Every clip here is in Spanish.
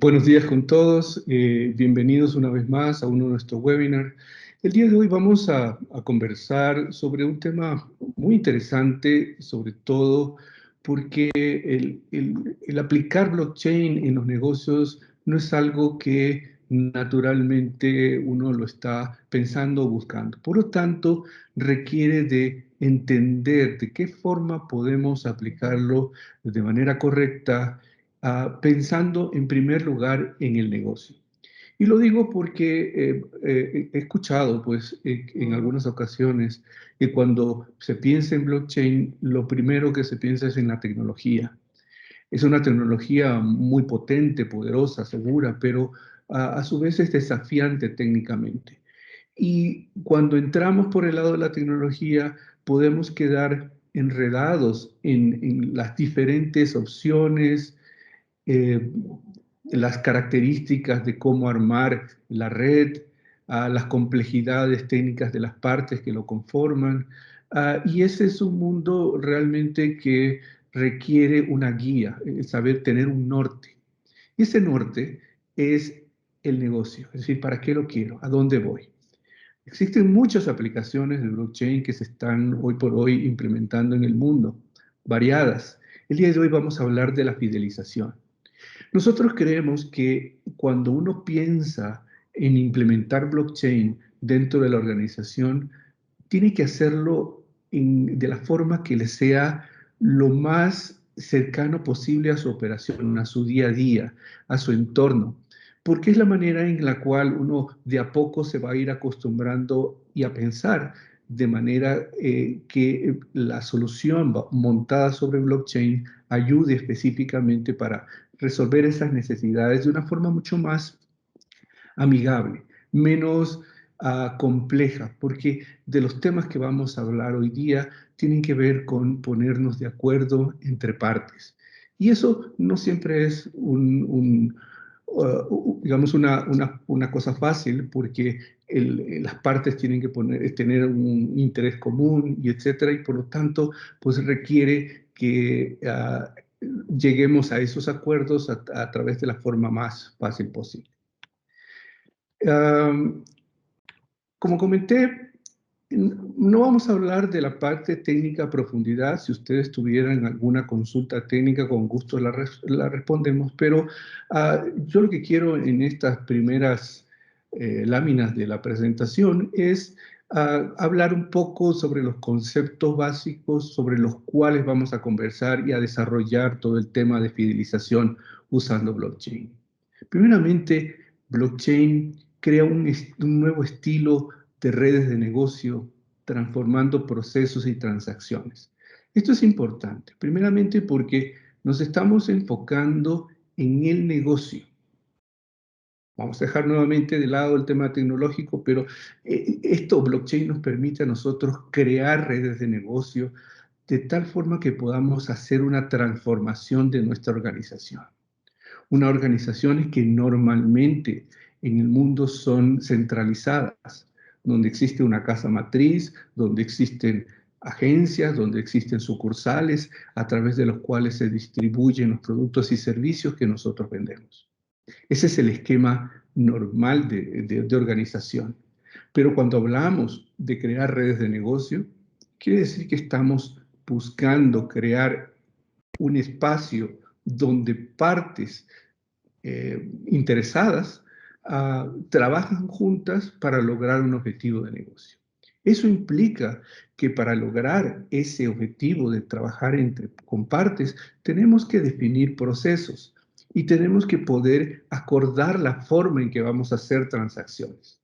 Buenos días con todos, bienvenidos una vez más a uno de nuestros webinars. El día de hoy vamos a conversar sobre un tema muy interesante, sobre todo porque el aplicar blockchain en los negocios no es algo que naturalmente uno lo está pensando o buscando. Por lo tanto, requiere de entender de qué forma podemos aplicarlo de manera correcta, pensando en primer lugar en el negocio. Y lo digo porque he escuchado, pues, en algunas ocasiones que cuando se piensa en blockchain, lo primero que se piensa es en la tecnología. Es una tecnología muy potente, poderosa, segura, pero a su vez es desafiante técnicamente. Y cuando entramos por el lado de la tecnología, podemos quedar enredados en las diferentes opciones, eh, las características de cómo armar la red, las complejidades técnicas de las partes que lo conforman. Y ese es un mundo realmente que requiere una guía, saber tener un norte. Y ese norte es el negocio, es decir, ¿para qué lo quiero? ¿A dónde voy? Existen muchas aplicaciones de blockchain que se están hoy por hoy implementando en el mundo, variadas. El día de hoy vamos a hablar de la fidelización. Nosotros creemos que cuando uno piensa en implementar blockchain dentro de la organización, tiene que hacerlo de la forma que le sea lo más cercano posible a su operación, a su día a día, a su entorno, porque es la manera en la cual uno de a poco se va a ir acostumbrando y a pensar de manera que la solución montada sobre blockchain ayude específicamente para resolver esas necesidades de una forma mucho más amigable, menos compleja, porque de los temas que vamos a hablar hoy día tienen que ver con ponernos de acuerdo entre partes. Y eso no siempre es digamos, una cosa fácil, porque las partes tienen que tener un interés común y etcétera, y por lo tanto, pues requiere que lleguemos a esos acuerdos a través de la forma más fácil posible. Um, Como comenté, no vamos a hablar de la parte técnica a profundidad. Si ustedes tuvieran alguna consulta técnica, con gusto la respondemos, pero yo lo que quiero en estas primeras láminas de la presentación es hablar un poco sobre los conceptos básicos sobre los cuales vamos a conversar y a desarrollar todo el tema de fidelización usando blockchain. Primeramente, blockchain crea un nuevo estilo de redes de negocio, transformando procesos y transacciones. Esto es importante, primeramente porque nos estamos enfocando en el negocio. Vamos a dejar nuevamente de lado el tema tecnológico, pero esto, blockchain, nos permite a nosotros crear redes de negocio de tal forma que podamos hacer una transformación de nuestra organización. Unas organizaciones que normalmente en el mundo son centralizadas, donde existe una casa matriz, donde existen agencias, donde existen sucursales a través de los cuales se distribuyen los productos y servicios que nosotros vendemos. Ese es el esquema normal de organización. Pero cuando hablamos de crear redes de negocio, quiere decir que estamos buscando crear un espacio donde partes interesadas trabajan juntas para lograr un objetivo de negocio. Eso implica que para lograr ese objetivo de trabajar con partes, tenemos que definir procesos y tenemos que poder acordar la forma en que vamos a hacer transacciones.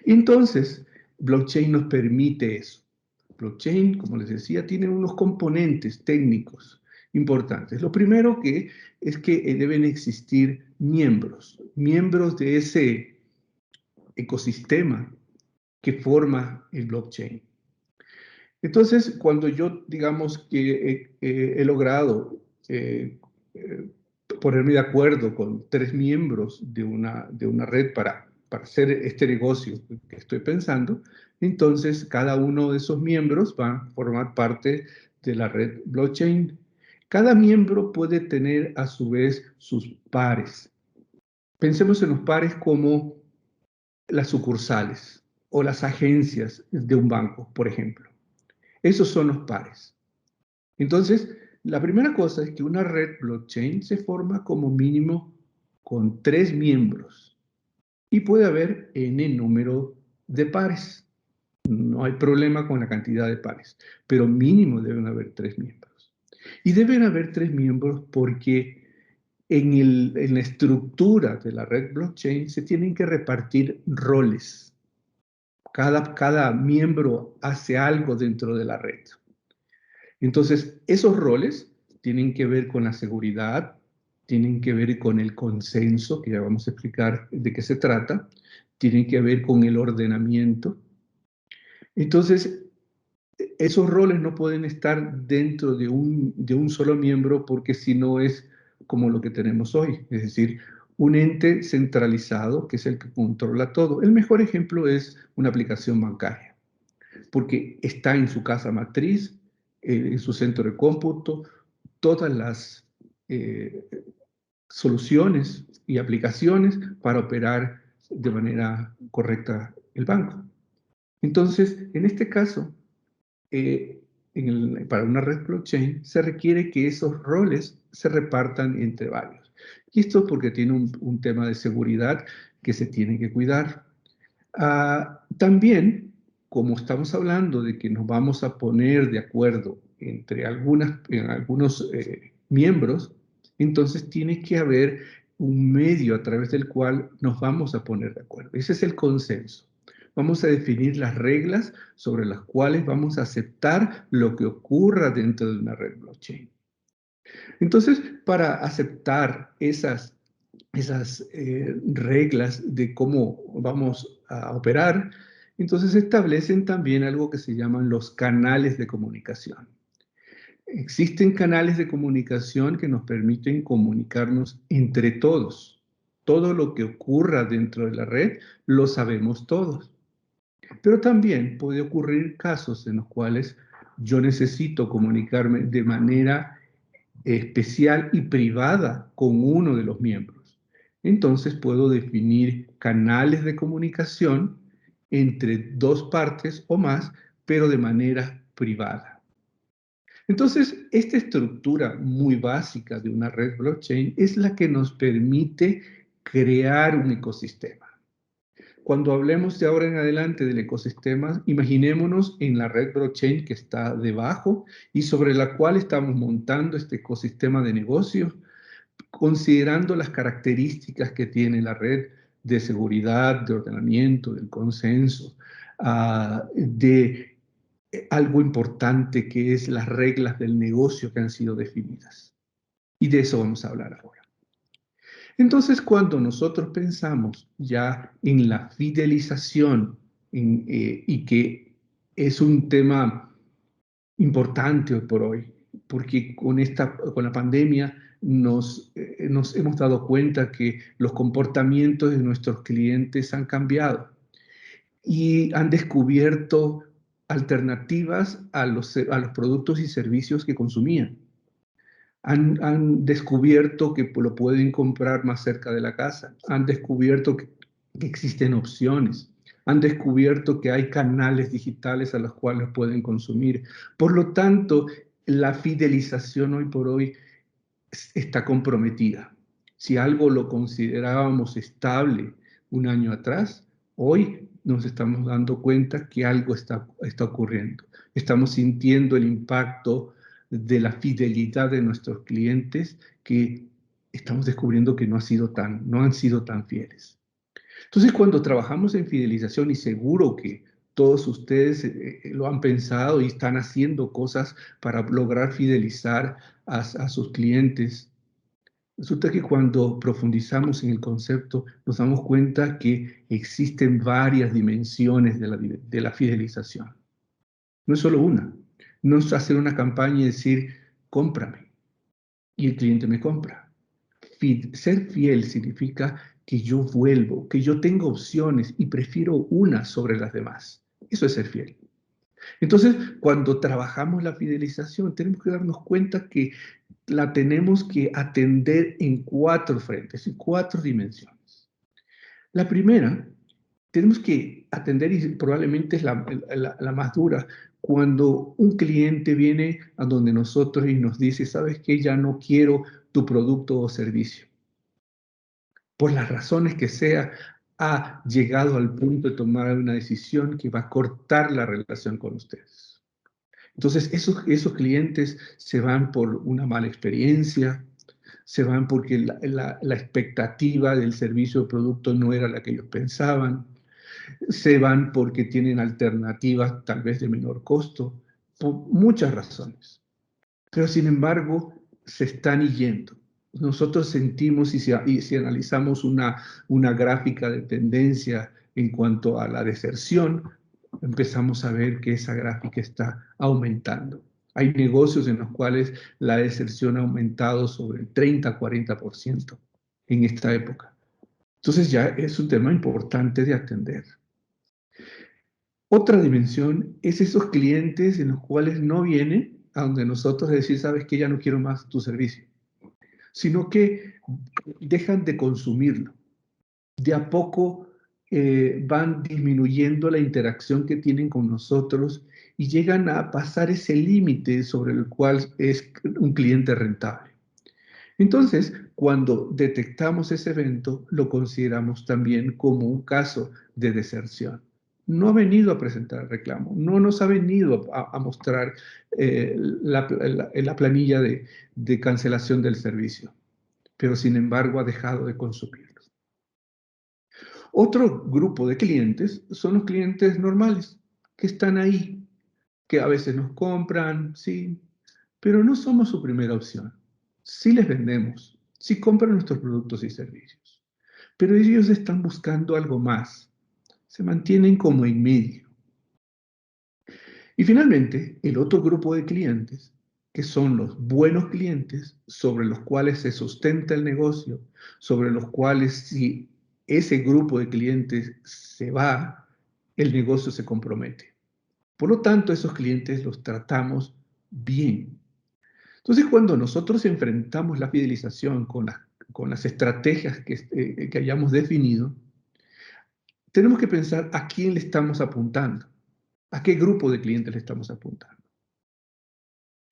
Entonces, blockchain nos permite eso. Blockchain, como les decía, tiene unos componentes técnicos importantes. Lo primero es que deben existir miembros de ese ecosistema que forma el blockchain. Entonces, cuando yo, digamos, que he logrado eh, ponerme de acuerdo con 3 miembros de una red para hacer este negocio que estoy pensando, entonces cada uno de esos miembros va a formar parte de la red blockchain. Cada miembro puede tener a su vez sus pares. Pensemos en los pares como las sucursales o las agencias de un banco, por ejemplo. Esos son los pares. Entonces, la primera cosa es que una red blockchain se forma como mínimo con 3 miembros y puede haber n número de pares. No hay problema con la cantidad de pares, pero mínimo deben haber 3 miembros. Y deben haber 3 miembros porque en la estructura de la red blockchain se tienen que repartir roles. Cada miembro hace algo dentro de la red. Entonces, esos roles tienen que ver con la seguridad, tienen que ver con el consenso, que ya vamos a explicar de qué se trata, tienen que ver con el ordenamiento. Entonces, esos roles no pueden estar dentro de un solo miembro porque si no es como lo que tenemos hoy, es decir, un ente centralizado que es el que controla todo. El mejor ejemplo es una aplicación bancaria, porque está en su casa matriz, en su centro de cómputo, todas las eh, soluciones y aplicaciones para operar de manera correcta el banco. Entonces, en este caso, eh, para una red blockchain se requiere que esos roles se repartan entre varios. Y esto porque tiene un tema de seguridad que se tiene que cuidar. También, como estamos hablando de que nos vamos a poner de acuerdo entre algunos miembros, entonces tiene que haber un medio a través del cual nos vamos a poner de acuerdo. Ese es el consenso. Vamos a definir las reglas sobre las cuales vamos a aceptar lo que ocurra dentro de una red blockchain. Entonces, para aceptar esas reglas de cómo vamos a operar, entonces se establecen también algo que se llaman los canales de comunicación. Existen canales de comunicación que nos permiten comunicarnos entre todos. Todo lo que ocurra dentro de la red lo sabemos todos. Pero también puede ocurrir casos en los cuales yo necesito comunicarme de manera especial y privada con uno de los miembros. Entonces puedo definir canales de comunicación entre dos partes o más, pero de manera privada. Entonces, esta estructura muy básica de una red blockchain es la que nos permite crear un ecosistema. Cuando hablemos de ahora en adelante del ecosistema, imaginémonos en la red blockchain que está debajo y sobre la cual estamos montando este ecosistema de negocios, considerando las características que tiene la red de seguridad, de ordenamiento, del consenso, de algo importante que es las reglas del negocio que han sido definidas. Y de eso vamos a hablar ahora. Entonces, cuando nosotros pensamos ya en la fidelización y que es un tema importante hoy por hoy, porque con la pandemia nos hemos dado cuenta que los comportamientos de nuestros clientes han cambiado y han descubierto alternativas a los productos y servicios que consumían. Han descubierto que lo pueden comprar más cerca de la casa, han descubierto que existen opciones, han descubierto que hay canales digitales a los cuales pueden consumir. Por lo tanto, la fidelización hoy por hoy está comprometida. Si algo lo considerábamos estable un año atrás, hoy nos estamos dando cuenta que algo está ocurriendo. Estamos sintiendo el impacto de la fidelidad de nuestros clientes que estamos descubriendo que no han sido tan fieles. Entonces, cuando trabajamos en fidelización, y seguro que todos ustedes lo han pensado y están haciendo cosas para lograr fidelizar a sus clientes, resulta que cuando profundizamos en el concepto nos damos cuenta que existen varias dimensiones de la fidelización. No es solo una. No es hacer una campaña y decir, cómprame, y el cliente me compra. Ser fiel significa que yo vuelvo, que yo tengo opciones y prefiero una sobre las demás. Eso es ser fiel. Entonces, cuando trabajamos la fidelización, tenemos que darnos cuenta que la tenemos que atender en 4 frentes, en 4 dimensiones. La primera, tenemos que atender, y probablemente es la más dura, cuando un cliente viene a donde nosotros y nos dice, ¿sabes qué? Ya no quiero tu producto o servicio. Por las razones que sea, ha llegado al punto de tomar una decisión que va a cortar la relación con ustedes. Entonces, esos clientes se van por una mala experiencia, se van porque la expectativa del servicio o producto no era la que ellos pensaban, se van porque tienen alternativas tal vez de menor costo, por muchas razones. Pero sin embargo, se están yendo. Nosotros sentimos, y si analizamos una gráfica de tendencia en cuanto a la deserción, empezamos a ver que esa gráfica está aumentando. Hay negocios en los cuales la deserción ha aumentado sobre el 30-40% en esta época. Entonces ya es un tema importante de atender. Otra dimensión es esos clientes en los cuales no vienen a donde nosotros decir, sabes que ya no quiero más tu servicio, sino que dejan de consumirlo. De a poco van disminuyendo la interacción que tienen con nosotros y llegan a pasar ese límite sobre el cual es un cliente rentable. Entonces, cuando detectamos ese evento, lo consideramos también como un caso de deserción. No ha venido a presentar reclamo, no nos ha venido a mostrar la planilla de cancelación del servicio, pero sin embargo ha dejado de consumirlo. Otro grupo de clientes son los clientes normales, que están ahí, que a veces nos compran, sí, pero no somos su primera opción. Sí les vendemos, sí compran nuestros productos y servicios, pero ellos están buscando algo más. Se mantienen como en medio. Y finalmente, el otro grupo de clientes, que son los buenos clientes, sobre los cuales se sustenta el negocio, sobre los cuales si ese grupo de clientes se va, el negocio se compromete. Por lo tanto, esos clientes los tratamos bien. Entonces, cuando nosotros enfrentamos la fidelización con las estrategias que hayamos definido, tenemos que pensar a quién le estamos apuntando, a qué grupo de clientes le estamos apuntando.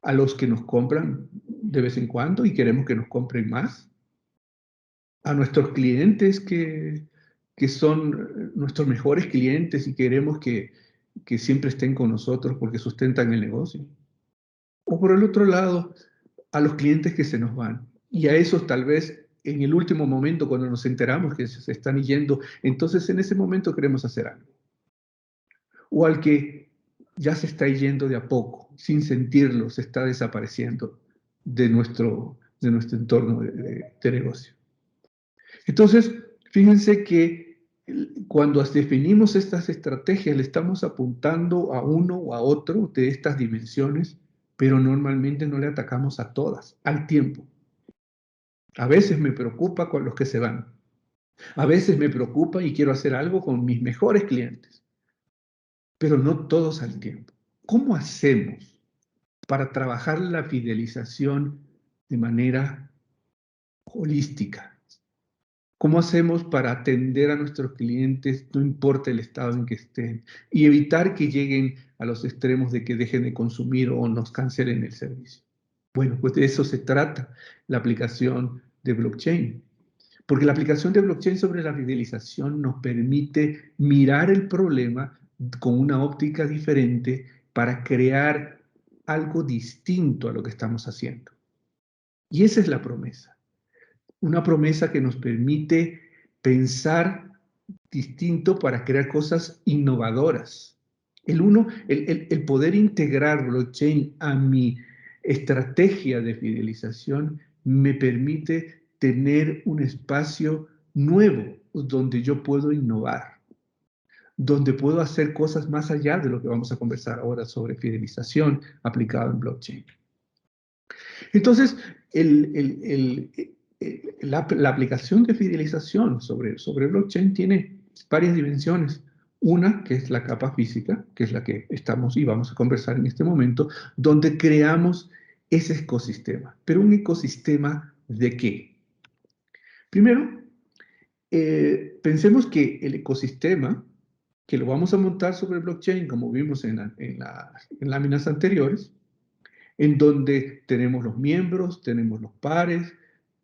A los que nos compran de vez en cuando y queremos que nos compren más, a nuestros clientes que son nuestros mejores clientes y queremos que siempre estén con nosotros porque sustentan el negocio. O por el otro lado, a los clientes que se nos van. Y a esos tal vez en el último momento, cuando nos enteramos que se están yendo, entonces en ese momento queremos hacer algo. O al que ya se está yendo de a poco, sin sentirlo, se está desapareciendo de nuestro entorno de negocio. Entonces, fíjense que cuando definimos estas estrategias, le estamos apuntando a uno o a otro de estas dimensiones, pero normalmente no le atacamos a todas al tiempo. A veces me preocupa con los que se van. A veces me preocupa y quiero hacer algo con mis mejores clientes, pero no todos al tiempo. ¿Cómo hacemos para trabajar la fidelización de manera holística? ¿Cómo hacemos para atender a nuestros clientes, no importa el estado en que estén, y evitar que lleguen a los extremos de que dejen de consumir o nos cancelen el servicio? Bueno, pues de eso se trata la aplicación de blockchain. Porque la aplicación de blockchain sobre la fidelización nos permite mirar el problema con una óptica diferente para crear algo distinto a lo que estamos haciendo. Y esa es la promesa. Una promesa que nos permite pensar distinto para crear cosas innovadoras. El poder integrar blockchain a mi estrategia de fidelización me permite tener un espacio nuevo donde yo puedo innovar, donde puedo hacer cosas más allá de lo que vamos a conversar ahora sobre fidelización aplicada en blockchain. Entonces, la aplicación de fidelización sobre blockchain tiene varias dimensiones. Una, que es la capa física, que es la que estamos y vamos a conversar en este momento, donde creamos ese ecosistema. ¿Pero un ecosistema de qué? Primero, pensemos que el ecosistema, que lo vamos a montar sobre blockchain, como vimos en láminas anteriores, en donde tenemos los miembros, tenemos los pares,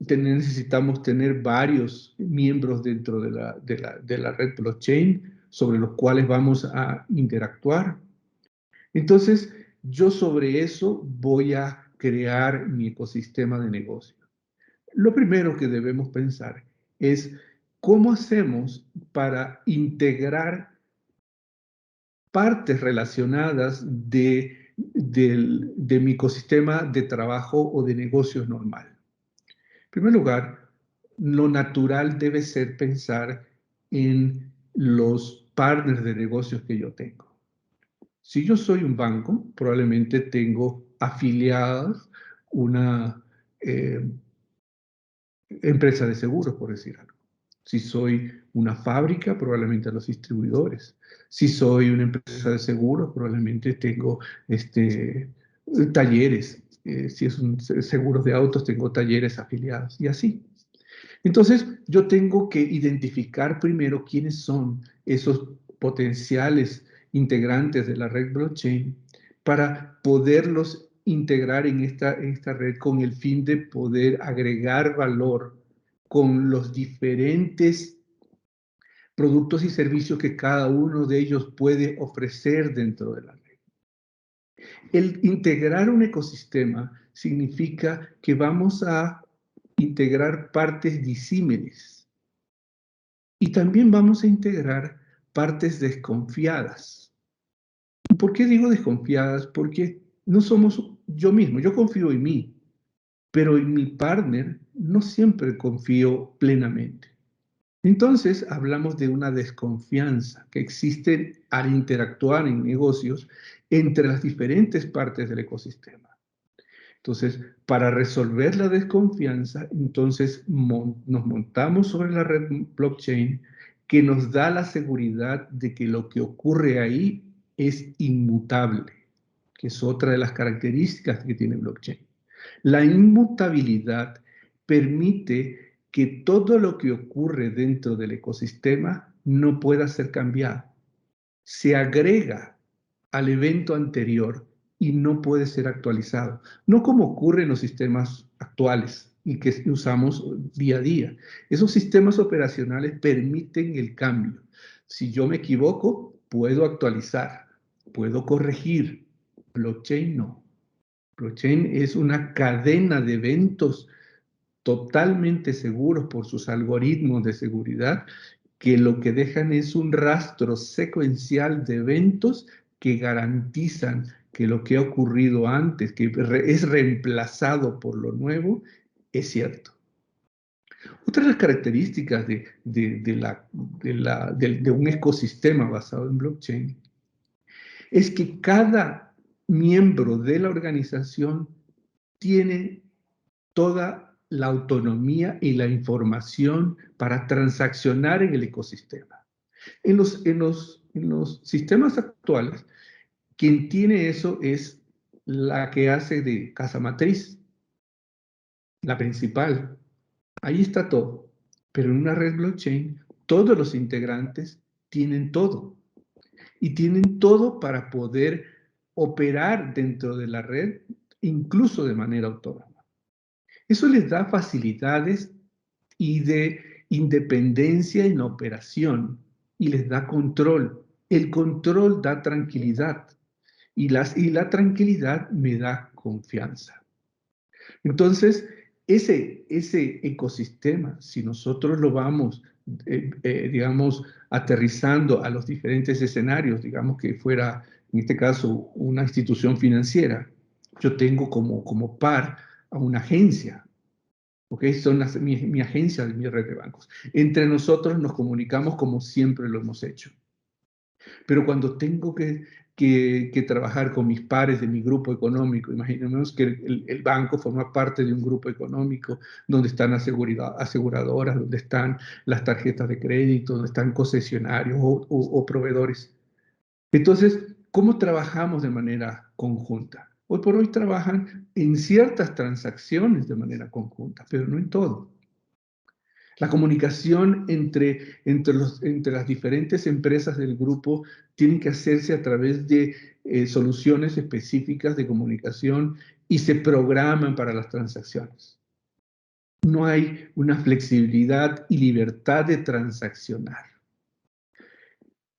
necesitamos tener varios miembros dentro de la red blockchain sobre los cuales vamos a interactuar. Entonces, yo sobre eso voy a crear mi ecosistema de negocio. Lo primero que debemos pensar es cómo hacemos para integrar partes relacionadas de mi ecosistema de trabajo o de negocios normal. En primer lugar, lo natural debe ser pensar en los partners de negocios que yo tengo. Si yo soy un banco, probablemente tengo afiliadas una eh, empresa de seguros, por decir algo. Si soy una fábrica, probablemente a los distribuidores. Si soy una empresa de seguros, probablemente tengo talleres. Si es un seguros de autos, tengo talleres afiliados y así. Entonces, yo tengo que identificar primero quiénes son esos potenciales integrantes de la red blockchain para poderlos integrar en esta red con el fin de poder agregar valor con los diferentes productos y servicios que cada uno de ellos puede ofrecer dentro de la red. El integrar un ecosistema significa que vamos a integrar partes disímiles y también vamos a integrar partes desconfiadas. ¿Por qué digo desconfiadas? Porque no somos yo mismo, yo confío en mí, pero en mi partner no siempre confío plenamente. Entonces hablamos de una desconfianza que existe al interactuar en negocios entre las diferentes partes del ecosistema. Entonces, para resolver la desconfianza, entonces nos montamos sobre la red blockchain que nos da la seguridad de que lo que ocurre ahí es inmutable, que es otra de las características que tiene blockchain. La inmutabilidad permite que todo lo que ocurre dentro del ecosistema no pueda ser cambiado. Se agrega al evento anterior y no puede ser actualizado. No como ocurre en los sistemas actuales y que usamos día a día. Esos sistemas operacionales permiten el cambio. Si yo me equivoco, puedo actualizar, puedo corregir. Blockchain no. Blockchain es una cadena de eventos totalmente seguros por sus algoritmos de seguridad que lo que dejan es un rastro secuencial de eventos que garantizan que lo que ha ocurrido antes, que es reemplazado por lo nuevo, es cierto. Otra de las características de un ecosistema basado en blockchain es que cada miembro de la organización tiene toda la autonomía y la información para transaccionar en el ecosistema. En los sistemas actuales, quien tiene eso es la que hace de casa matriz, la principal. Ahí está todo. Pero en una red blockchain, todos los integrantes tienen todo. Y tienen todo para poder operar dentro de la red, incluso de manera autónoma. Eso les da facilidades y de independencia en la operación y les da control. El control da tranquilidad y la tranquilidad me da confianza. Entonces, ese ecosistema, si nosotros lo vamos, digamos, aterrizando a los diferentes escenarios, digamos que fuera, en este caso, una institución financiera, yo tengo como par a una agencia, ¿ok? Son mi agencia, mi red de bancos. Entre nosotros nos comunicamos como siempre lo hemos hecho. Pero cuando tengo que trabajar con mis pares de mi grupo económico, imaginemos que el banco forma parte de un grupo económico donde están aseguradoras, donde están las tarjetas de crédito, donde están concesionarios o proveedores. Entonces, ¿cómo trabajamos de manera conjunta? Hoy por hoy trabajan en ciertas transacciones de manera conjunta, pero no en todo. La comunicación entre las diferentes empresas del grupo tiene que hacerse a través de soluciones específicas de comunicación y se programan para las transacciones. No hay una flexibilidad y libertad de transaccionar.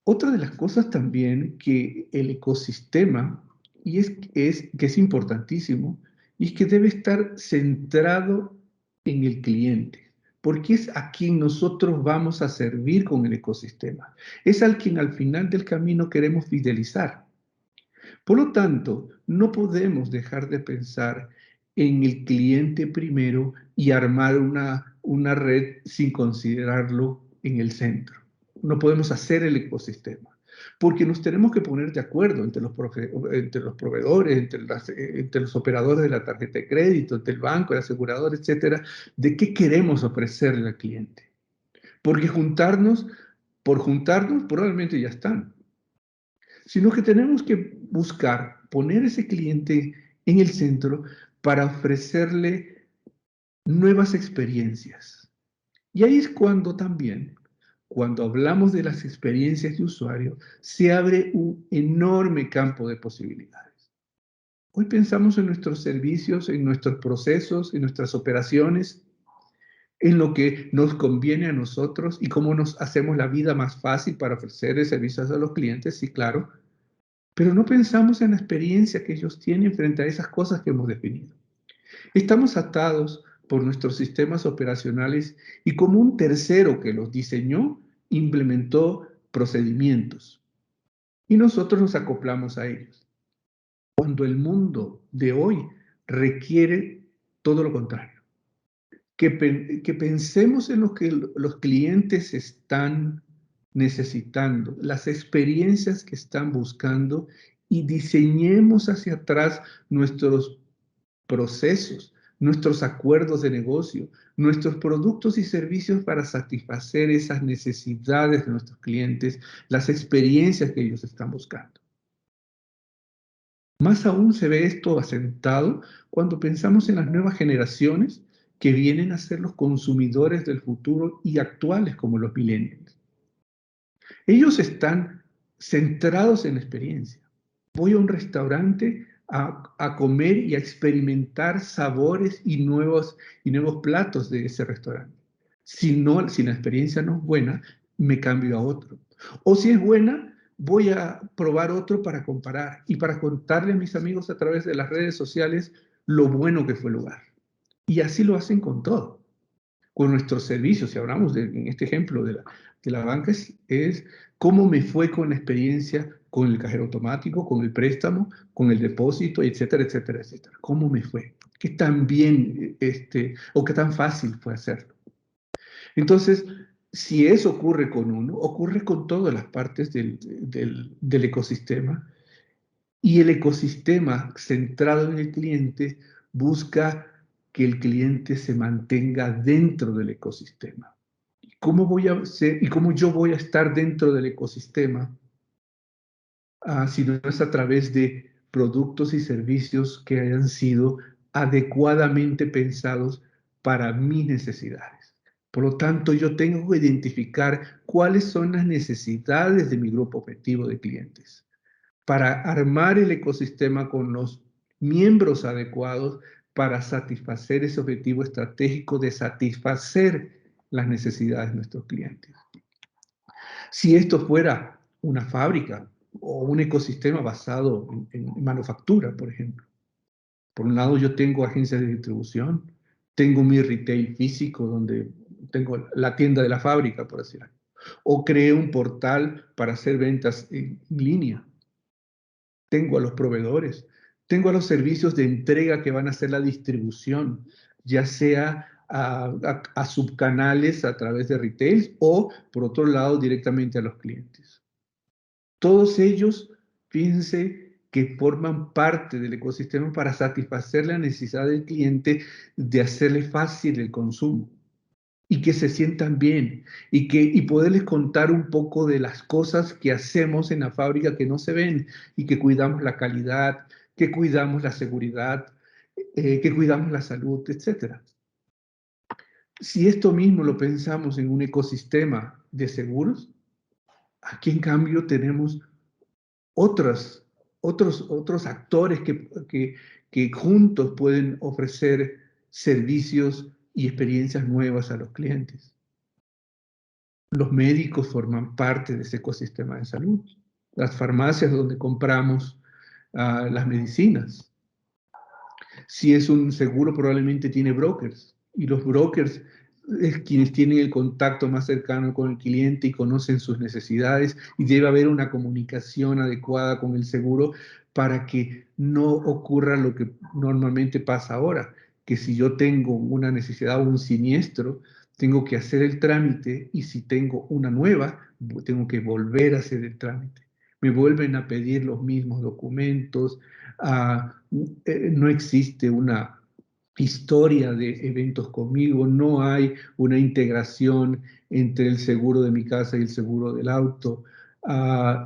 Otra de las cosas también que el ecosistema, y que es importantísimo, y es que debe estar centrado en el cliente, porque es a quien nosotros vamos a servir con el ecosistema. Es al quien al final del camino queremos fidelizar. Por lo tanto, no podemos dejar de pensar en el cliente primero y armar una red sin considerarlo en el centro. No podemos hacer el ecosistema, porque nos tenemos que poner de acuerdo entre los proveedores, entre los operadores de la tarjeta de crédito, entre el banco, el asegurador, etcétera, de qué queremos ofrecerle al cliente. Porque por juntarnos, probablemente ya están, sino que tenemos que buscar poner ese cliente en el centro para ofrecerle nuevas experiencias. Y ahí es cuando también, cuando hablamos de las experiencias de usuario, se abre un enorme campo de posibilidades. Hoy pensamos en nuestros servicios, en nuestros procesos, en nuestras operaciones, en lo que nos conviene a nosotros y cómo nos hacemos la vida más fácil para ofrecer servicios a los clientes, sí, claro, pero no pensamos en la experiencia que ellos tienen frente a esas cosas que hemos definido. Estamos atados por nuestros sistemas operacionales y como un tercero que los diseñó, implementó procedimientos y nosotros nos acoplamos a ellos. Cuando el mundo de hoy requiere todo lo contrario, que pensemos en lo que los clientes están necesitando, las experiencias que están buscando y diseñemos hacia atrás nuestros procesos, nuestros acuerdos de negocio, nuestros productos y servicios para satisfacer esas necesidades de nuestros clientes, las experiencias que ellos están buscando. Más aún se ve esto asentado cuando pensamos en las nuevas generaciones que vienen a ser los consumidores del futuro y actuales como los millennials. Ellos están centrados en la experiencia. Voy a un restaurante a comer y a experimentar sabores y nuevos platos de ese restaurante. Si la experiencia no es buena, me cambio a otro. O si es buena, voy a probar otro para comparar y para contarle a mis amigos a través de las redes sociales lo bueno que fue el lugar. Y así lo hacen con todo. Con nuestros servicios, si hablamos en este ejemplo de la banca, es cómo me fue con la experiencia con el cajero automático, con el préstamo, con el depósito, etcétera, etcétera, etcétera. ¿Cómo me fue? ¿Qué tan bien o qué tan fácil fue hacerlo? Entonces, si eso ocurre con uno, ocurre con todas las partes del ecosistema. Y el ecosistema centrado en el cliente busca que el cliente se mantenga dentro del ecosistema. ¿Cómo voy a ser y cómo yo voy a estar dentro del ecosistema? Si no es a través de productos y servicios que hayan sido adecuadamente pensados para mis necesidades. Por lo tanto, yo tengo que identificar cuáles son las necesidades de mi grupo objetivo de clientes para armar el ecosistema con los miembros adecuados para satisfacer ese objetivo estratégico de satisfacer las necesidades de nuestros clientes. Si esto fuera una fábrica o un ecosistema basado en manufactura, por ejemplo. Por un lado, yo tengo agencias de distribución, tengo mi retail físico donde tengo la tienda de la fábrica, por así decirlo. O creé un portal para hacer ventas en línea. Tengo a los proveedores, tengo a los servicios de entrega que van a hacer la distribución, ya sea a subcanales a través de retail o, por otro lado, directamente a los clientes. Todos ellos, fíjense que forman parte del ecosistema para satisfacer la necesidad del cliente de hacerle fácil el consumo y que se sientan bien y poderles contar un poco de las cosas que hacemos en la fábrica que no se ven y que cuidamos la calidad, que cuidamos la seguridad, que cuidamos la salud, etc. Si esto mismo lo pensamos en un ecosistema de seguros, aquí en cambio tenemos otros actores que juntos pueden ofrecer servicios y experiencias nuevas a los clientes. Los médicos forman parte de ese ecosistema de salud. Las farmacias donde compramos las medicinas. Si es un seguro, probablemente tiene brokers. Y los brokers es quienes tienen el contacto más cercano con el cliente y conocen sus necesidades, y debe haber una comunicación adecuada con el seguro para que no ocurra lo que normalmente pasa ahora, que si yo tengo una necesidad o un siniestro, tengo que hacer el trámite, y si tengo una nueva, tengo que volver a hacer el trámite. Me vuelven a pedir los mismos documentos. No existe una historia de eventos conmigo, no hay una integración entre el seguro de mi casa y el seguro del auto,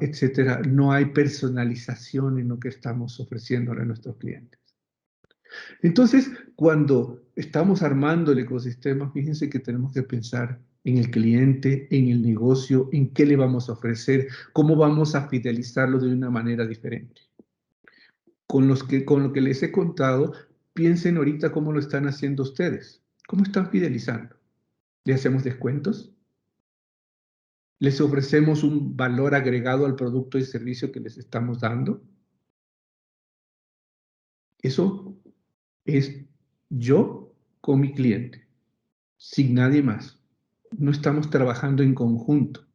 etcétera. No hay personalización en lo que estamos ofreciéndole a nuestros clientes. Entonces, cuando estamos armando el ecosistema, fíjense que tenemos que pensar en el cliente, en el negocio, en qué le vamos a ofrecer, cómo vamos a fidelizarlo de una manera diferente. Con lo que les he contado, piensen ahorita cómo lo están haciendo ustedes. ¿Cómo están fidelizando? ¿Le hacemos descuentos? ¿Les ofrecemos un valor agregado al producto y servicio que les estamos dando? Eso es yo con mi cliente, sin nadie más. No estamos trabajando en conjunto.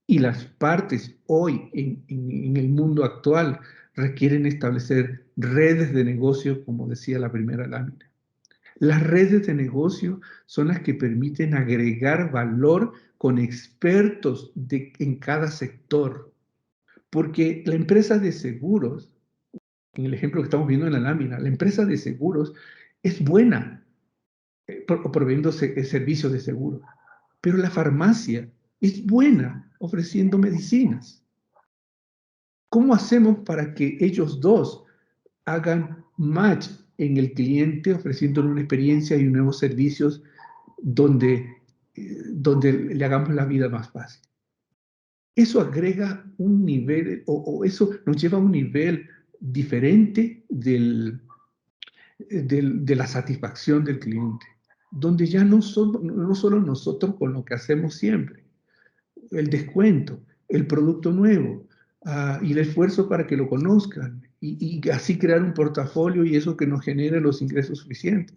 Y las partes hoy en el mundo actual requieren establecer redes de negocio, como decía la primera lámina. Las redes de negocio son las que permiten agregar valor con expertos en cada sector. Porque la empresa de seguros, en el ejemplo que estamos viendo en la lámina, la empresa de seguros es buena proveyendo servicios de seguro, pero la farmacia es buena ofreciendo medicinas. ¿Cómo hacemos para que ellos dos hagan match en el cliente, ofreciéndole una experiencia y nuevos servicios donde le hagamos la vida más fácil? Eso agrega un nivel, o eso nos lleva a un nivel diferente de la satisfacción del cliente, donde ya no solo nosotros con lo que hacemos siempre, el descuento, el producto nuevo, y el esfuerzo para que lo conozcan, y así crear un portafolio y eso que nos genere los ingresos suficientes.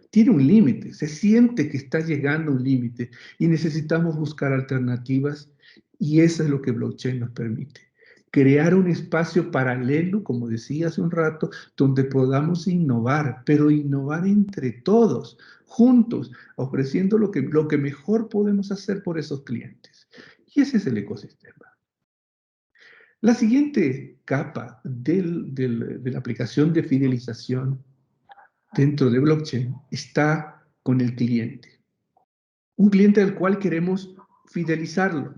Tiene un límite, se siente que está llegando a un límite y necesitamos buscar alternativas, y eso es lo que blockchain nos permite. Crear un espacio paralelo, como decía hace un rato, donde podamos innovar, pero innovar entre todos, juntos, ofreciendo lo que mejor podemos hacer por esos clientes. Y ese es el ecosistema. La siguiente capa de la aplicación de fidelización dentro de blockchain está con el cliente. Un cliente al cual queremos fidelizarlo.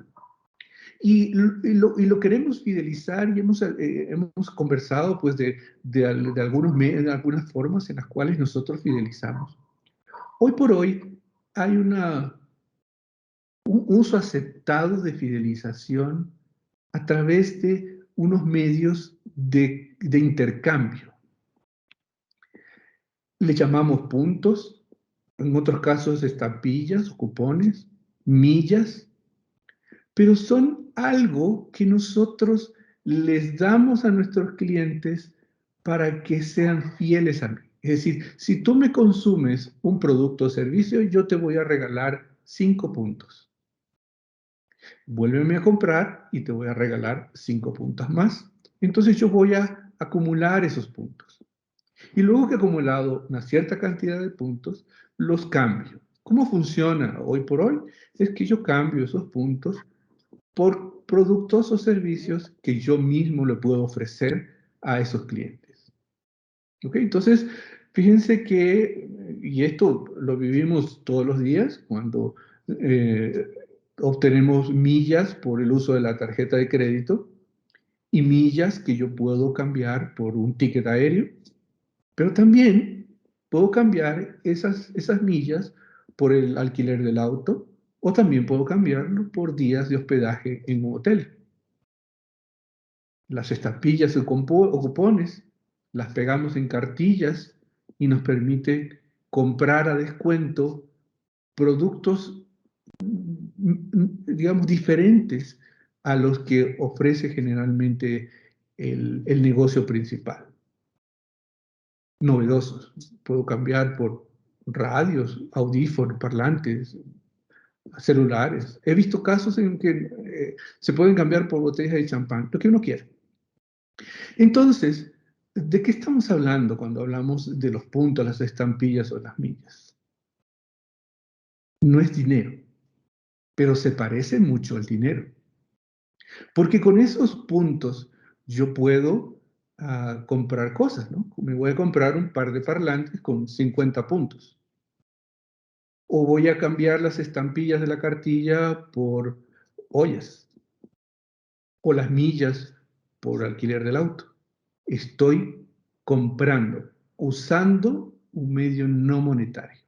Y lo queremos fidelizar, y hemos conversado pues de algunas formas en las cuales nosotros fidelizamos. Hoy por hoy hay un uso aceptado de fidelización a través de unos medios de intercambio. Le llamamos puntos, en otros casos estampillas o cupones, millas, pero son algo que nosotros les damos a nuestros clientes para que sean fieles a mí. Es decir, si tú me consumes un producto o servicio, yo te voy a regalar 5 puntos. Vuélveme a comprar y te voy a regalar 5 puntos más. Entonces yo voy a acumular esos puntos. Y luego que he acumulado una cierta cantidad de puntos, los cambio. ¿Cómo funciona hoy por hoy? Es que yo cambio esos puntos por productos o servicios que yo mismo le puedo ofrecer a esos clientes. ¿Ok? Entonces, fíjense que, y esto lo vivimos todos los días, cuando eh, obtenemos millas por el uso de la tarjeta de crédito, y millas que yo puedo cambiar por un ticket aéreo, pero también puedo cambiar esas millas por el alquiler del auto, o también puedo cambiarlo por días de hospedaje en un hotel. Las estampillas o cupones las pegamos en cartillas y nos permite comprar a descuento productos, digamos, diferentes a los que ofrece generalmente el negocio principal. Novedosos. Puedo cambiar por radios, audífonos, parlantes, celulares. He visto casos en que se pueden cambiar por botellas de champán, lo que uno quiera. Entonces, ¿de qué estamos hablando cuando hablamos de los puntos, las estampillas o las millas? No es dinero, pero se parece mucho al dinero. Porque con esos puntos yo puedo comprar cosas, ¿no? Me voy a comprar un par de parlantes con 50 puntos. O voy a cambiar las estampillas de la cartilla por ollas. O las millas por alquiler del auto. Estoy comprando, usando un medio no monetario.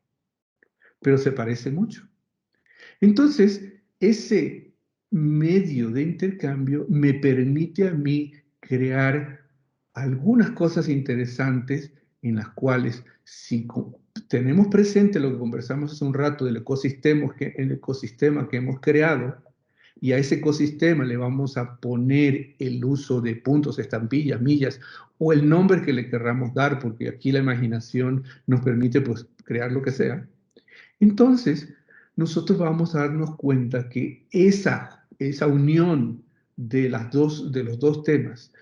Pero se parece mucho. Entonces, ese medio de intercambio me permite a mí crear algunas cosas interesantes en las cuales si tenemos presente lo que conversamos hace un rato del ecosistema el ecosistema que hemos creado, y a ese ecosistema le vamos a poner el uso de puntos, estampillas, millas o el nombre que le querramos dar, porque aquí la imaginación nos permite pues crear lo que sea. Entonces, nosotros vamos a darnos cuenta que esa unión de los dos temas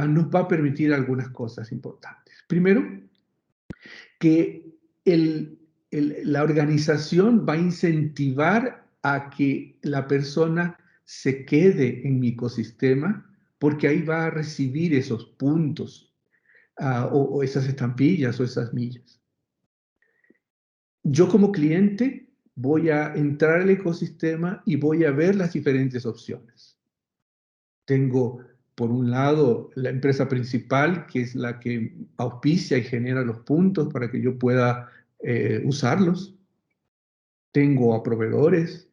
nos va a permitir algunas cosas importantes. Primero, que la organización va a incentivar a que la persona se quede en mi ecosistema porque ahí va a recibir esos puntos o esas estampillas o esas millas. Yo como cliente voy a entrar al ecosistema y voy a ver las diferentes opciones. Tengo, por un lado, la empresa principal, que es la que auspicia y genera los puntos para que yo pueda usarlos. Tengo a proveedores,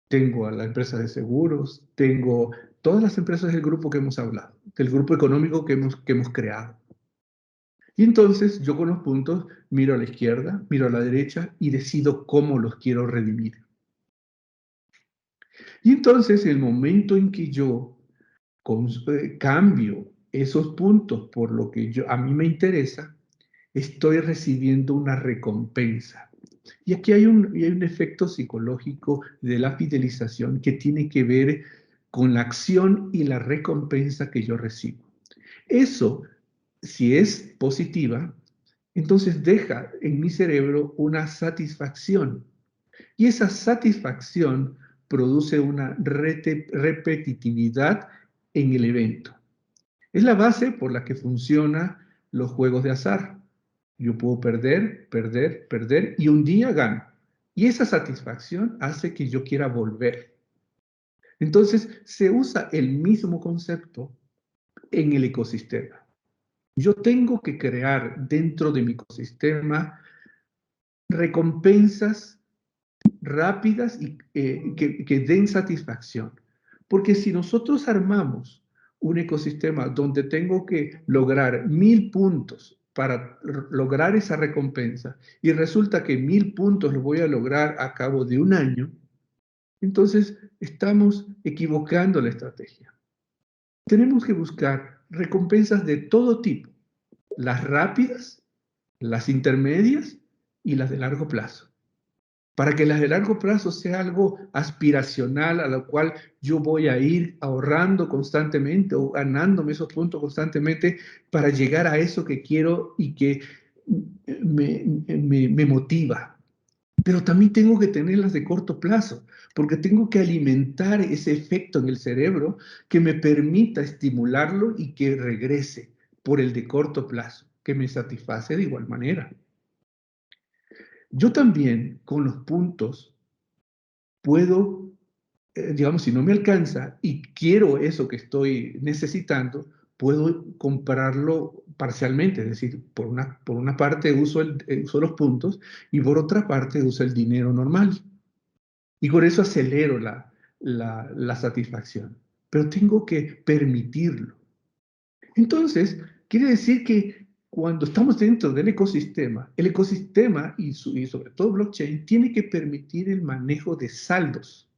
tengo a la empresa de seguros, tengo todas las empresas del grupo que hemos hablado, del grupo económico que hemos creado. Y entonces yo con los puntos miro a la izquierda, miro a la derecha y decido cómo los quiero redimir. Y entonces el momento en que yo cambio esos puntos por lo que a mí me interesa, estoy recibiendo una recompensa. Y aquí hay un efecto psicológico de la fidelización que tiene que ver con la acción y la recompensa que yo recibo. Eso, si es positiva, entonces deja en mi cerebro una satisfacción. Y esa satisfacción produce una repetitividad en el evento. Es la base por la que funcionan los juegos de azar. Yo puedo perder, perder, perder y un día gano. Y esa satisfacción hace que yo quiera volver. Entonces, se usa el mismo concepto en el ecosistema. Yo tengo que crear dentro de mi ecosistema recompensas rápidas y que den satisfacción. Porque si nosotros armamos un ecosistema donde tengo que lograr 1000 puntos para lograr esa recompensa y resulta que 1000 puntos los voy a lograr a cabo de un año, entonces estamos equivocando la estrategia. Tenemos que buscar recompensas de todo tipo, las rápidas, las intermedias y las de largo plazo, para que las de largo plazo sea algo aspiracional a lo cual yo voy a ir ahorrando constantemente o ganándome esos puntos constantemente para llegar a eso que quiero y que me motiva. Pero también tengo que tenerlas de corto plazo, porque tengo que alimentar ese efecto en el cerebro que me permita estimularlo y que regrese por el de corto plazo, que me satisface de igual manera. Yo también, con los puntos, puedo, digamos, si no me alcanza y quiero eso que estoy necesitando, puedo comprarlo parcialmente, es decir, por una parte uso los puntos y por otra parte uso el dinero normal. Y con eso acelero la satisfacción. Pero tengo que permitirlo. Entonces, quiere decir que cuando estamos dentro del ecosistema, el ecosistema y sobre todo blockchain tiene que permitir el manejo de saldos.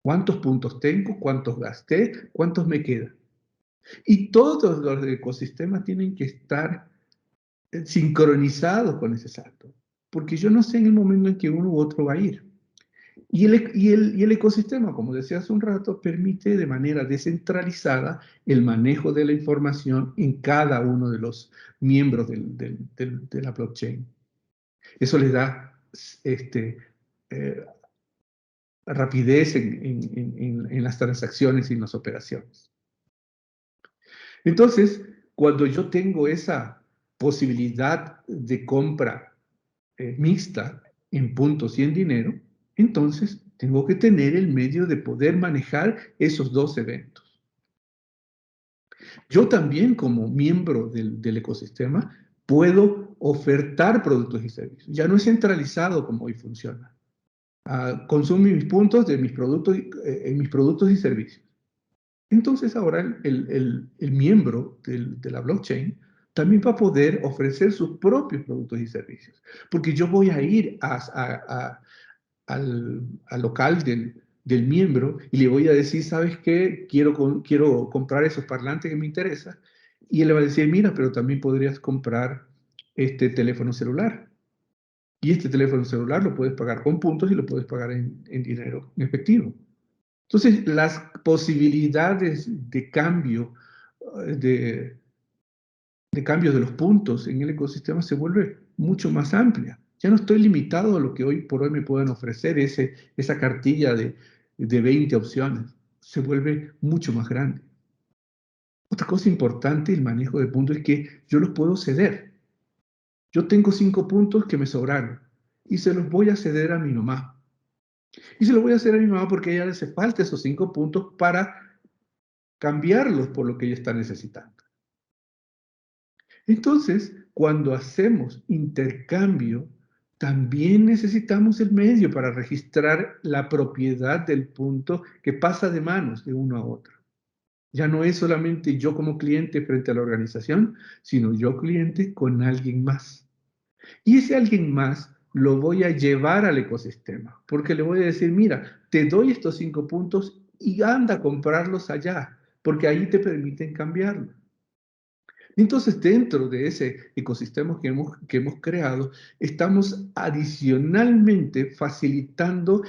¿Cuántos puntos tengo? ¿Cuántos gasté? ¿Cuántos me quedan? Y todos los ecosistemas tienen que estar sincronizados con ese saldo, porque yo no sé en el momento en que uno u otro va a ir. Y el ecosistema, como decía hace un rato, permite de manera descentralizada el manejo de la información en cada uno de los miembros de la blockchain. Eso les da eh, rapidez en las transacciones y en las operaciones. Entonces, cuando yo tengo esa posibilidad de compra mixta en puntos y en dinero, entonces tengo que tener el medio de poder manejar esos dos eventos. Yo también, como miembro del ecosistema, puedo ofertar productos y servicios. Ya no es centralizado como hoy funciona. Consumo mis puntos de en mis productos y servicios. Entonces ahora el miembro de la blockchain también va a poder ofrecer sus propios productos y servicios, porque yo voy a ir al local del miembro y le voy a decir, ¿sabes qué? Quiero comprar esos parlantes que me interesan. Y él le va a decir, mira, pero también podrías comprar este teléfono celular. Y este teléfono celular lo puedes pagar con puntos y lo puedes pagar en dinero, en efectivo. Entonces, las posibilidades de cambio, eh, de, de cambio de los puntos en el ecosistema se vuelve mucho más amplia. Ya no estoy limitado a lo que hoy por hoy me pueden ofrecer, esa cartilla de 20 opciones. Se vuelve mucho más grande. Otra cosa importante del manejo de puntos es que yo los puedo ceder. Yo tengo 5 puntos que me sobraron y se los voy a ceder a mi mamá. Y se los voy a hacer a mi mamá porque a ella le hace falta esos 5 puntos para cambiarlos por lo que ella está necesitando. Entonces, cuando hacemos intercambio, también necesitamos el medio para registrar la propiedad del punto que pasa de manos de uno a otro. Ya no es solamente yo como cliente frente a la organización, sino yo cliente con alguien más. Y ese alguien más lo voy a llevar al ecosistema, porque le voy a decir, mira, te doy estos 5 puntos y anda a comprarlos allá, porque ahí te permiten cambiarlo. Entonces, dentro de ese ecosistema que hemos creado, estamos adicionalmente facilitando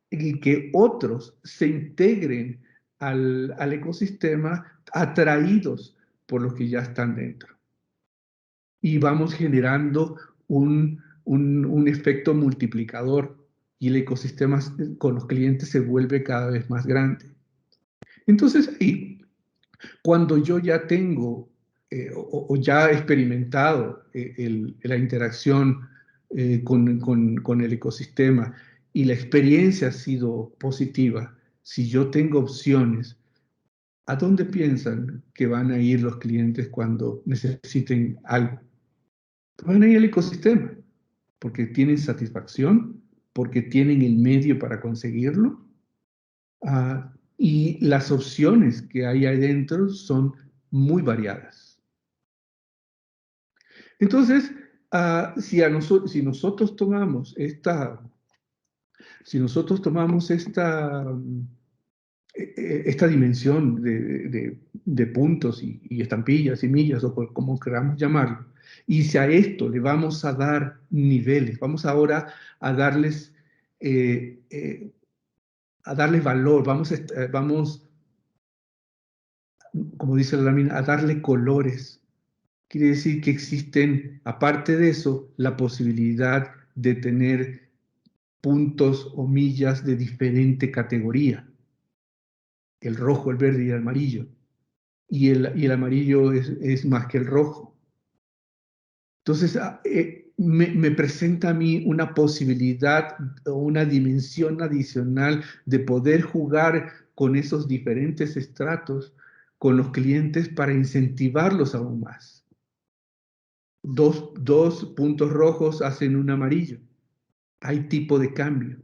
el que otros se integren al ecosistema atraídos por los que ya están dentro. Y vamos generando un efecto multiplicador y el ecosistema con los clientes se vuelve cada vez más grande. Entonces, ahí cuando yo ya tengo o ya he experimentado la interacción con el ecosistema y la experiencia ha sido positiva, si yo tengo opciones, ¿a dónde piensan que van a ir los clientes cuando necesiten algo? Van a ir al ecosistema, porque tienen satisfacción, porque tienen el medio para conseguirlo, y las opciones que hay ahí dentro son muy variadas. Entonces, si nosotros tomamos esta dimensión de puntos y estampillas y millas, o como queramos llamarlo, y si a esto le vamos a dar niveles, vamos ahora a darles, eh, eh, valor, vamos, como dice la lámina, a darle colores. Quiere decir que existen, aparte de eso, la posibilidad de tener puntos o millas de diferente categoría. El rojo, el verde y el amarillo. Y el amarillo es más que el rojo. Entonces, me presenta a mí una posibilidad o una dimensión adicional de poder jugar con esos diferentes estratos con los clientes para incentivarlos aún más. Dos puntos rojos hacen un amarillo. Hay tipo de cambio.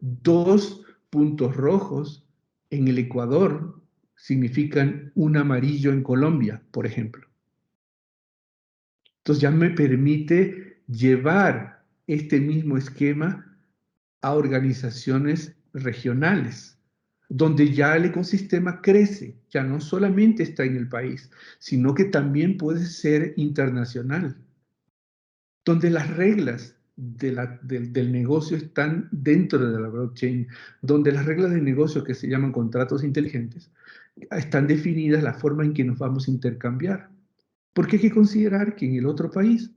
2 puntos rojos en el Ecuador significan un amarillo en Colombia, por ejemplo. Entonces ya me permite llevar este mismo esquema a organizaciones regionales, donde ya el ecosistema crece, ya no solamente está en el país, sino que también puede ser internacional, donde las reglas del negocio están dentro de la blockchain, donde las reglas del negocio que se llaman contratos inteligentes están definidas la forma en que nos vamos a intercambiar. Porque hay que considerar que en el otro país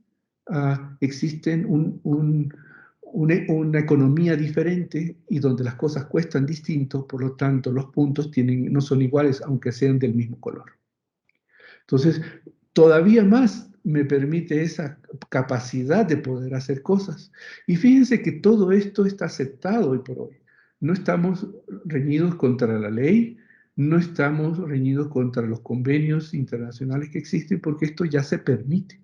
existen una economía diferente y donde las cosas cuestan distinto, por lo tanto los puntos no son iguales aunque sean del mismo color. Entonces, todavía más me permite esa capacidad de poder hacer cosas. Y fíjense que todo esto está aceptado hoy por hoy. No estamos reñidos contra la ley, no estamos reñidos contra los convenios internacionales que existen porque esto ya se permite.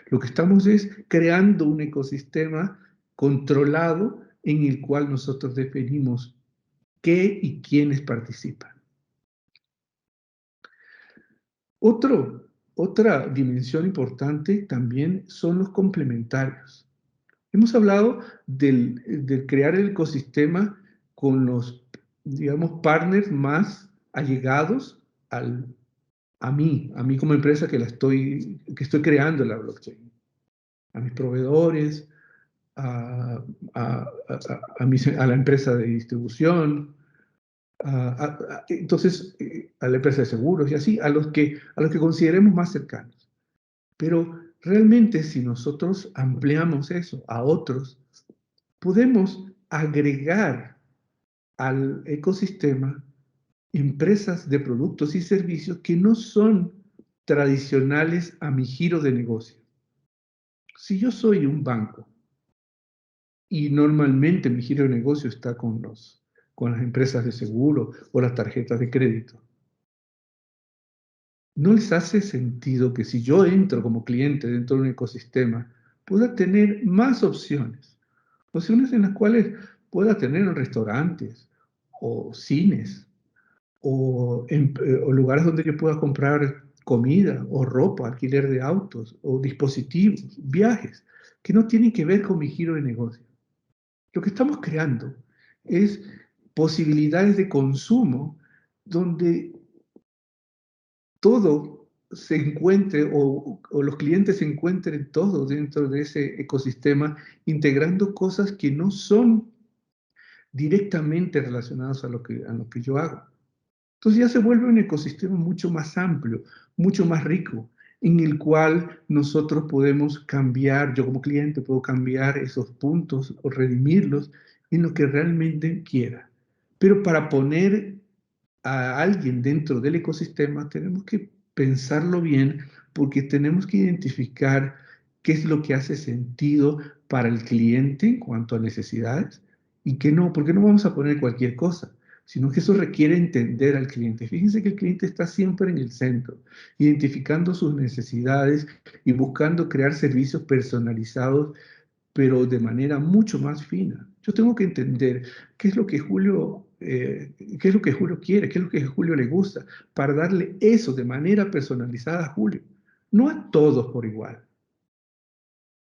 Lo que estamos es creando un ecosistema controlado en el cual nosotros definimos qué y quiénes participan. Otra dimensión importante también son los complementarios. Hemos hablado del crear el ecosistema con los, digamos, partners más allegados a mí como empresa que estoy creando la blockchain, a mis proveedores, a, a- a la empresa de distribución, entonces a la empresa de seguros y así, a los que consideremos más cercanos. Pero realmente si nosotros ampliamos eso a otros, podemos agregar al ecosistema empresas de productos y servicios que no son tradicionales a mi giro de negocio. Si yo soy un banco y normalmente mi giro de negocio está con las empresas de seguro o las tarjetas de crédito, ¿no les hace sentido que si yo entro como cliente dentro de un ecosistema, pueda tener más opciones? Opciones en las cuales pueda tener restaurantes o cines o lugares donde yo pueda comprar comida o ropa, alquiler de autos o dispositivos, viajes, que no tienen que ver con mi giro de negocio. Lo que estamos creando es posibilidades de consumo donde todo se encuentre o los clientes se encuentren todos dentro de ese ecosistema, integrando cosas que no son directamente relacionadas a lo que yo hago. Entonces ya se vuelve un ecosistema mucho más amplio, mucho más rico, en el cual nosotros podemos cambiar, yo como cliente puedo cambiar esos puntos o redimirlos en lo que realmente quiera. Pero para poner a alguien dentro del ecosistema tenemos que pensarlo bien porque tenemos que identificar qué es lo que hace sentido para el cliente en cuanto a necesidades y qué no, porque no vamos a poner cualquier cosa, sino que eso requiere entender al cliente. Fíjense que el cliente está siempre en el centro, identificando sus necesidades y buscando crear servicios personalizados, pero de manera mucho más fina. Yo tengo que entender qué es lo que Julio quiere, qué es lo que a Julio le gusta, para darle eso de manera personalizada a Julio, no a todos por igual.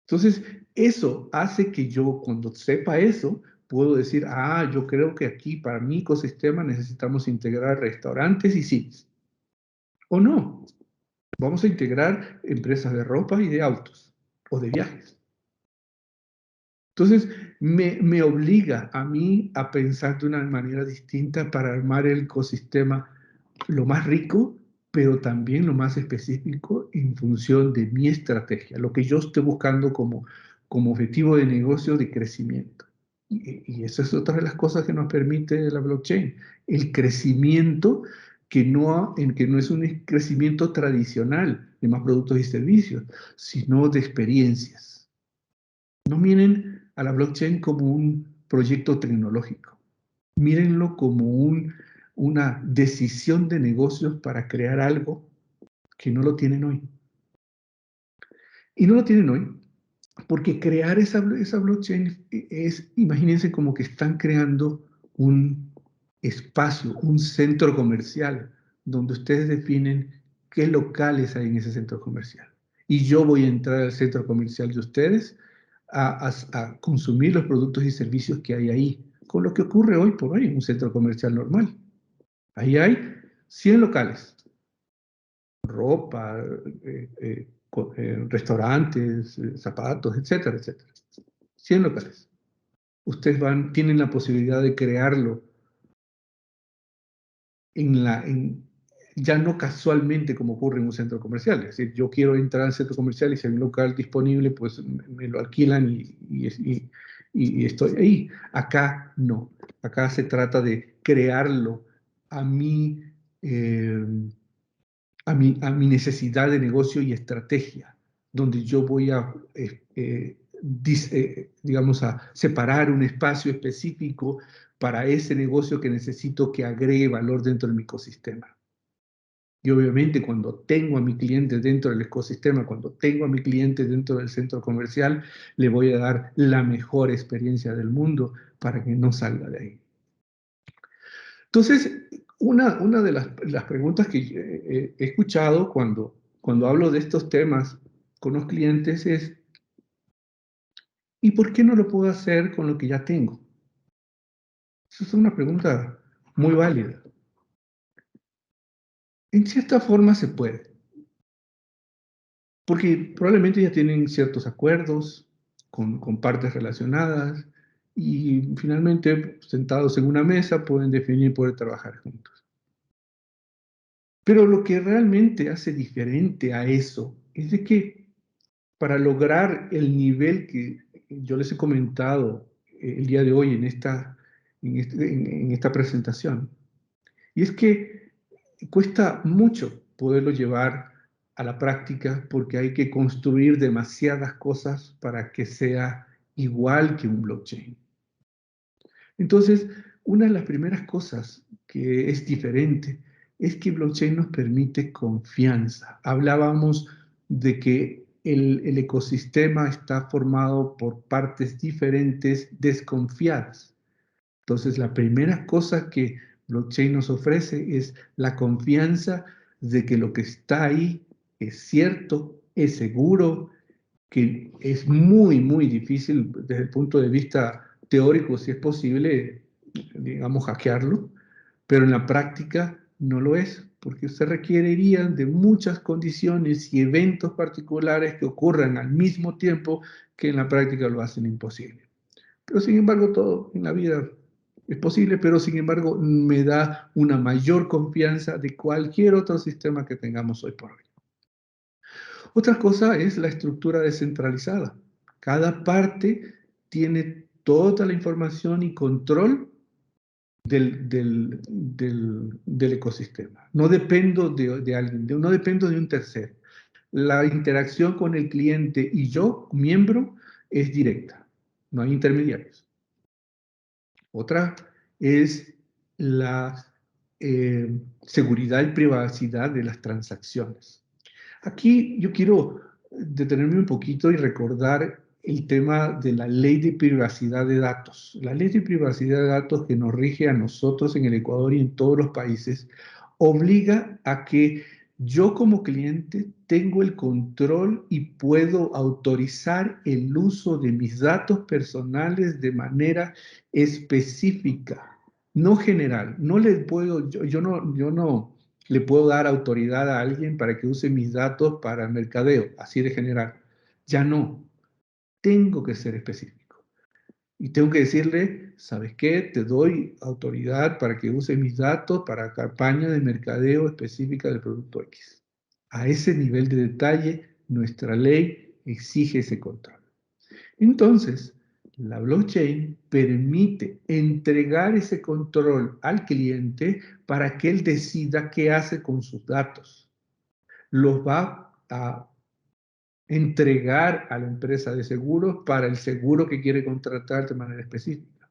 Entonces, eso hace que yo, cuando sepa eso, puedo decir, yo creo que aquí para mi ecosistema necesitamos integrar restaurantes y cines. O no, vamos a integrar empresas de ropa y de autos o de viajes. Entonces, me obliga a mí a pensar de una manera distinta para armar el ecosistema lo más rico, pero también lo más específico en función de mi estrategia, lo que yo estoy buscando como objetivo de negocio de crecimiento. Y esa es otra de las cosas que nos permite la blockchain, el crecimiento en que no es un crecimiento tradicional de más productos y servicios, sino de experiencias. No miren a la blockchain como un proyecto tecnológico, mírenlo como una decisión de negocios para crear algo que no lo tienen hoy. Y no lo tienen hoy porque crear esa blockchain es, imagínense como que están creando un espacio, un centro comercial, donde ustedes definen qué locales hay en ese centro comercial. Y yo voy a entrar al centro comercial de ustedes a consumir los productos y servicios que hay ahí, con lo que ocurre hoy por hoy en un centro comercial normal. Ahí hay 100 locales, ropa, restaurantes, zapatos, etcétera, etcétera. 100 locales. Ustedes tienen la posibilidad de crearlo ya no casualmente como ocurre en un centro comercial. Es decir, yo quiero entrar al centro comercial y si hay un local disponible, pues me lo alquilan y estoy ahí. Acá no. Acá se trata de crearlo a mi, eh, a mi necesidad de negocio y estrategia, donde yo voy a, digamos, a separar un espacio específico para ese negocio que necesito que agregue valor dentro de mi ecosistema. Y obviamente cuando tengo a mi cliente dentro del ecosistema, cuando tengo a mi cliente dentro del centro comercial, le voy a dar la mejor experiencia del mundo para que no salga de ahí. Entonces, una de las preguntas que he escuchado cuando hablo de estos temas con los clientes es, ¿y por qué no lo puedo hacer con lo que ya tengo? Esa es una pregunta muy válida. En cierta forma se puede, porque probablemente ya tienen ciertos acuerdos con partes relacionadas y finalmente sentados en una mesa pueden definir poder trabajar juntos. Pero lo que realmente hace diferente a eso es de que para lograr el nivel que yo les he comentado el día de hoy en esta presentación, y es que cuesta mucho poderlo llevar a la práctica porque hay que construir demasiadas cosas para que sea igual que un blockchain. Entonces, una de las primeras cosas que es diferente es que blockchain nos permite confianza. Hablábamos de que el ecosistema está formado por partes diferentes desconfiadas. Entonces, la primera cosa que blockchain nos ofrece es la confianza de que lo que está ahí es cierto, es seguro, que es muy, muy difícil desde el punto de vista teórico, si es posible, digamos, hackearlo, pero en la práctica no lo es, porque se requerirían de muchas condiciones y eventos particulares que ocurran al mismo tiempo que en la práctica lo hacen imposible. Pero sin embargo, todo en la vida es posible, pero sin embargo me da una mayor confianza de cualquier otro sistema que tengamos hoy por hoy. Otra cosa es la estructura descentralizada. Cada parte tiene toda la información y control del ecosistema. No dependo de alguien, no dependo de un tercero. La interacción con el cliente y yo, miembro, es directa. No hay intermediarios. Otra es la seguridad y privacidad de las transacciones. Aquí yo quiero detenerme un poquito y recordar el tema de la ley de privacidad de datos. La ley de privacidad de datos que nos rige a nosotros en el Ecuador y en todos los países obliga a que yo como cliente tengo el control y puedo autorizar el uso de mis datos personales de manera específica, no general. No le puedo, yo no le puedo dar autoridad a alguien para que use mis datos para el mercadeo, así de general. Ya no, tengo que ser específico. Y tengo que decirle, ¿sabes qué? Te doy autoridad para que use mis datos para campaña de mercadeo específica del producto X. A ese nivel de detalle, nuestra ley exige ese control. Entonces, la blockchain permite entregar ese control al cliente para que él decida qué hace con sus datos. Los va a entregar a la empresa de seguros para el seguro que quiere contratar de manera específica.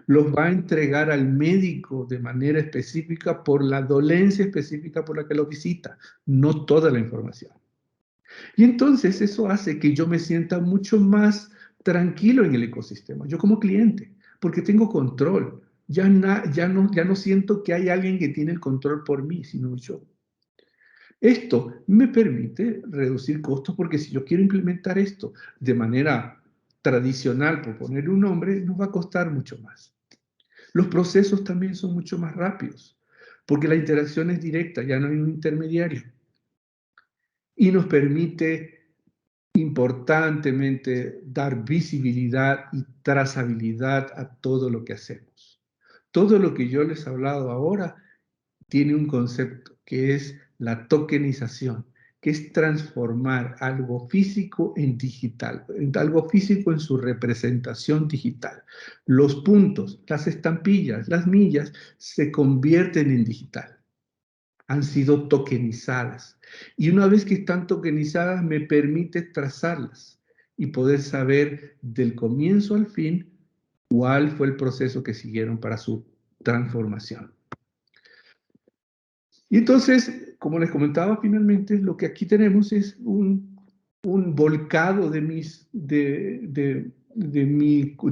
Los va a entregar al médico de manera específica por la dolencia específica por la que lo visita, no toda la información. Y entonces eso hace que yo me sienta mucho más tranquilo en el ecosistema, yo como cliente, porque tengo control. Ya no siento que hay alguien que tiene el control por mí, sino yo. Esto me permite reducir costos porque si yo quiero implementar esto de manera tradicional, por ponerle un nombre, nos va a costar mucho más. Los procesos también son mucho más rápidos porque la interacción es directa, ya no hay un intermediario. Y nos permite importantemente dar visibilidad y trazabilidad a todo lo que hacemos. Todo lo que yo les he hablado ahora tiene un concepto que es la tokenización, que es transformar algo físico en digital, algo físico en su representación digital. Los puntos, las estampillas, las millas se convierten en digital, han sido tokenizadas. Y una vez que están tokenizadas, me permite trazarlas y poder saber del comienzo al fin cuál fue el proceso que siguieron para su transformación. Y entonces, como les comentaba, finalmente lo que aquí tenemos es un volcado de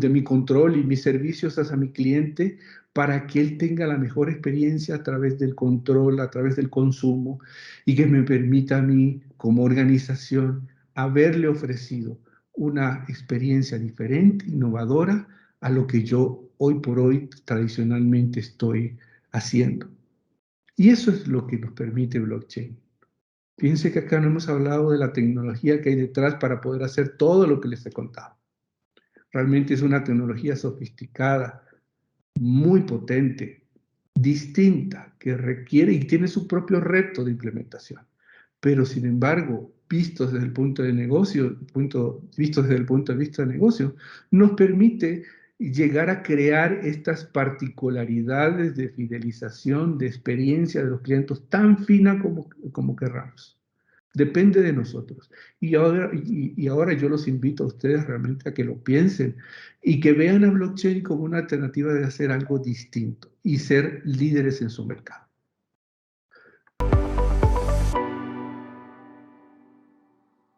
mi control y mis servicios hacia mi cliente para que él tenga la mejor experiencia a través del control, a través del consumo y que me permita a mí, como organización, haberle ofrecido una experiencia diferente, innovadora, a lo que yo hoy por hoy tradicionalmente estoy haciendo. Y eso es lo que nos permite blockchain. Fíjense que acá no hemos hablado de la tecnología que hay detrás para poder hacer todo lo que les he contado. Realmente es una tecnología sofisticada, muy potente, distinta, que requiere y tiene su propio reto de implementación. Pero sin embargo, vistos desde el punto de negocio, vistos desde el punto de vista de negocio, nos permite llegar a crear estas particularidades de fidelización, de experiencia de los clientes tan fina como querramos. Depende de nosotros. Y ahora yo los invito a ustedes realmente a que lo piensen y que vean a blockchain como una alternativa de hacer algo distinto y ser líderes en su mercado.